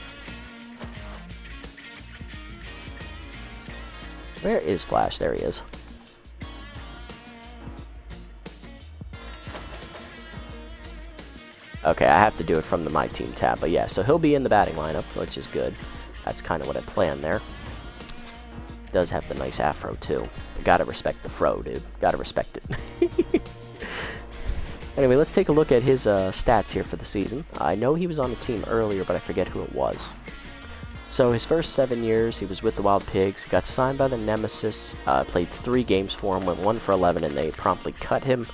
Where is Flash? There he is. Okay, I have to do it from the My Team tab. But yeah, so he'll be in the batting lineup, which is good. That's kind of what I planned there. Does have the nice afro, too. Gotta respect the fro, dude. Gotta respect it. Anyway, let's take a look at his stats here for the season. I know he was on the team earlier, but I forget who it was. So his first 7 years, he was with the Wild Pigs, got signed by the Nemesis, played 3 games for him, went 1 for 11, and they promptly cut him.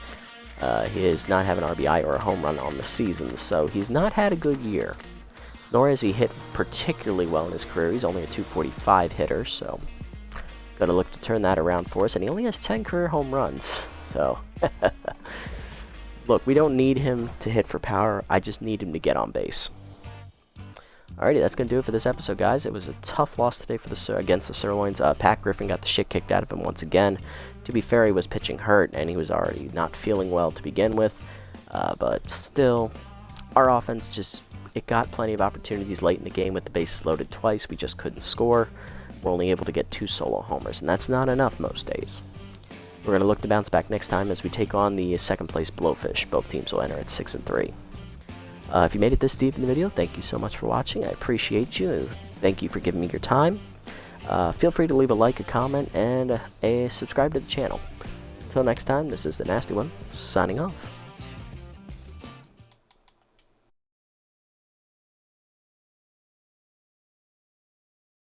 He does not have an RBI or a home run on the season, so he's not had a good year. Nor has he hit particularly well in his career. He's only a 245 hitter, so got to look to turn that around for us. And he only has 10 career home runs, so... Look, we don't need him to hit for power. I just need him to get on base. Alrighty, that's going to do it for this episode, guys. It was a tough loss today for against the Sirloins. Pat Griffin got the shit kicked out of him once again. To be fair, he was pitching hurt, and he was already not feeling well to begin with. But still, our offense it got plenty of opportunities late in the game with the bases loaded twice. We just couldn't score. We're only able to get 2 solo homers, and that's not enough most days. We're going to look to bounce back next time as we take on the 2nd place Blowfish. Both teams will enter at 6-3. If you made it this deep in the video, thank you so much for watching. I appreciate you. Thank you for giving me your time. Feel free to leave a like, a comment, and a subscribe to the channel. Until next time, this is the Nasty One, signing off.